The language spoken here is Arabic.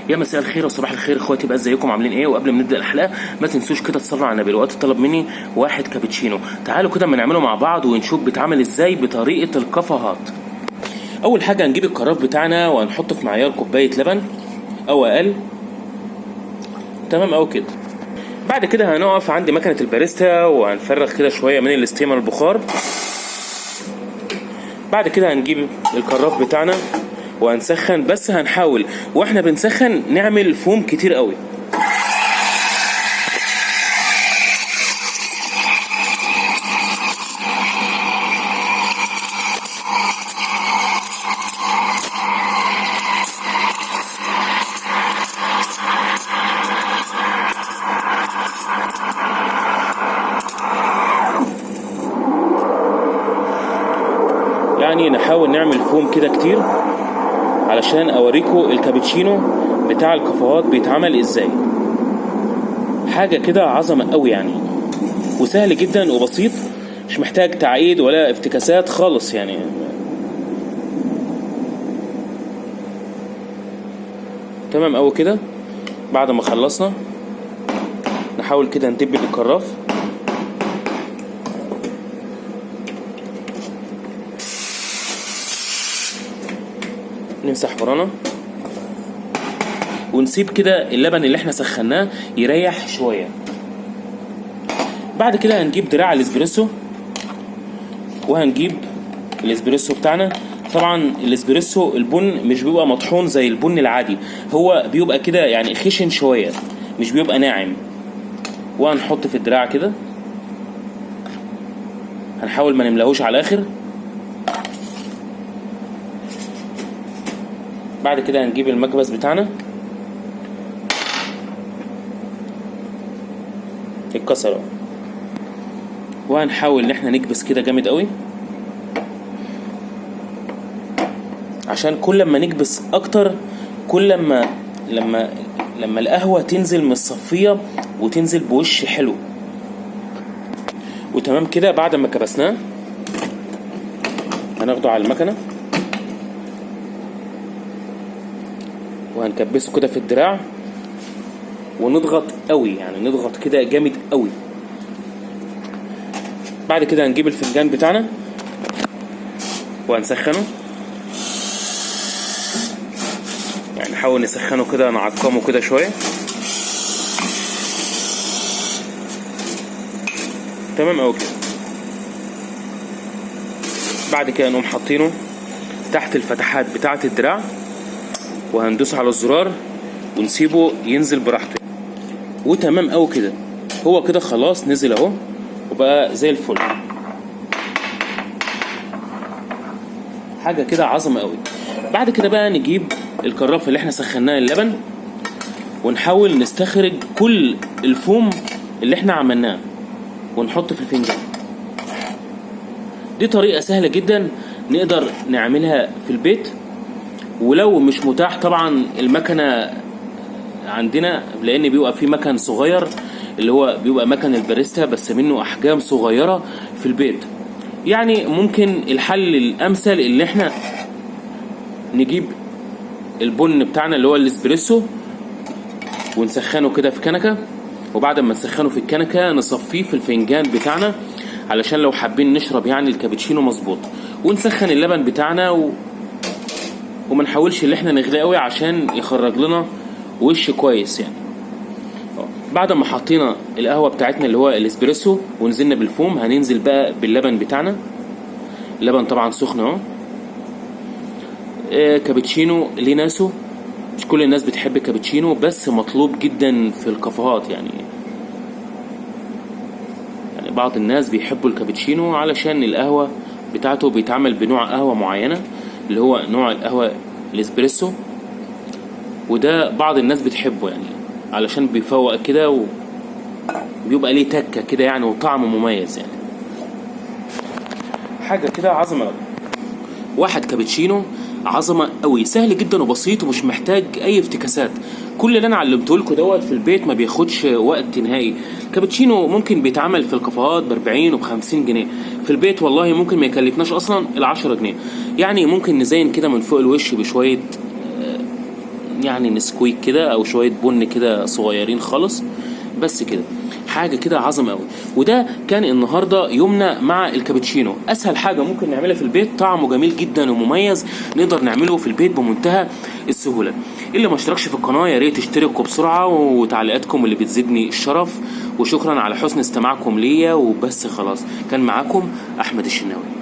يا مساء الخير وصباح الخير اخواتي، بقى ازيكم عاملين ايه؟ وقبل ما نبدا الحلقه ما تنسوش كده تصلوا على النبي. الوقت طلب مني 1 كابتشينو، تعالوا كده نعمله مع بعض ونشوف بيتعمل ازاي بطريقه الكافيهات. اول حاجه هنجيب الكراف بتاعنا وهنحطه في معيار كوبايه لبن او اقل، تمام او كده. بعد كده هنقف عند مكنه الباريستا وهنفرغ كده شويه من الستيمر البخار. بعد كده هنجيب الكراف بتاعنا وهنسخن، بس هنحاول واحنا بنسخن نعمل فوم كتير قوي. يعني نحاول نعمل فوم كده كتير علشان اوريكم الكابتشينو بتاع الكافيهات بيتعمل ازاي. حاجه كده عظمه قوي يعني، وسهل جدا وبسيط، مش محتاج تعقيد ولا افتكاسات خالص يعني. تمام قوي كده. بعد ما خلصنا نحاول كده ندب بالكراف، نمسح ورانا ونسيب كده اللبن اللي احنا سخناه يريح شويه. بعد كده هنجيب دراع الاسبريسو وهنجيب الاسبريسو بتاعنا. طبعا الاسبريسو البن مش بيبقى مطحون زي البن العادي، هو بيبقى كده يعني خشن شويه، مش بيبقى ناعم. وهنحط في الدراع كده، هنحاول ما نملاهوش على الاخر. بعد كده هنجيب المكبس بتاعنا، اتكسر اهو، وهنحاول ان احنا نكبس كده جامد قوي، عشان كل ما نكبس اكتر كل ما لما القهوه تنزل من الصفيه وتنزل بوش حلو. وتمام كده. بعد ما كبسناه هناخده على المكنه وهنكبسه كده في الدراع ونضغط قوي، يعني نضغط كده جامد قوي. بعد كده هنجيب الفنجان بتاعنا وهنسخنه، يعني نحاول نسخنه كده، نعقمه كده شويه. تمام قوي كده. بعد كده نقوم حاطينه تحت الفتحات بتاعه الدراع وهندوس على الزرار ونسيبه ينزل براحته. وتمام قوي كده. هو كده خلاص نزل اهو وبقى زي الفل، حاجه كده عظمه قوي. بعد كده بقى نجيب الكرافه اللي احنا سخناه اللبن ونحاول نستخرج كل الفوم اللي احنا عملناه ونحطه في الفنجان. دي طريقه سهله جدا نقدر نعملها في البيت، ولو مش متاح طبعا المكنه عندنا، لان بيبقى في مكن صغير اللي هو بيبقى مكن الباريستا بس منه احجام صغيره في البيت. يعني ممكن الحل الامثل اللي احنا نجيب البن بتاعنا اللي هو الاسبريسو ونسخنه كده في كنكه، وبعد ما نسخنه في الكنكه نصفيه في الفنجان بتاعنا علشان لو حابين نشرب يعني الكابتشينو مظبوط. ونسخن اللبن بتاعنا وما نحاولش اللي احنا نغليه قوي عشان يخرج لنا وش كويس يعني. بعد ما حطينا القهوه بتاعتنا اللي هو الاسبريسو ونزلنا بالفوم، هننزل بقى باللبن بتاعنا. اللبن طبعا سخن اهو. كابتشينو ليه ناسه، مش كل الناس بتحب الكابتشينو، بس مطلوب جدا في الكافيهات يعني بعض الناس بيحبوا الكابتشينو علشان القهوه بتاعته بيتعمل بنوع قهوه معينه اللي هو نوع القهوه الاسبريسو، وده بعض الناس بتحبه يعني علشان بيفوق كده وبيبقى ليه تكه كده يعني وطعمه مميز يعني. حاجه كده عظمه. 1 كابتشينو عظمه قوي، سهل جدا وبسيط ومش محتاج اي افتكاسات. كل اللي انا علمته لكم دوت في البيت ما بياخدش وقت نهائي. كابتشينو ممكن بيتعمل في الكافيهات ب40 وب50 جنيه، في البيت والله ممكن ما يكلفناش اصلا ال10 جنيه. يعني ممكن نزين كده من فوق الوش بشويه يعني نسكويك كده او شويه بن كده صغيرين خالص، بس كده حاجه كده عظمه قوي. وده كان النهارده يومنا مع الكابتشينو. اسهل حاجه ممكن نعملها في البيت، طعمه جميل جدا ومميز، نقدر نعمله في البيت بمنتهى السهوله. اللي ما اشتركش في القناه يا ريت تشتركوا بسرعه، وتعليقاتكم اللي بتزيدني الشرف. وشكرا على حسن استماعكم ليا، وبس خلاص. كان معاكم احمد الشناوي.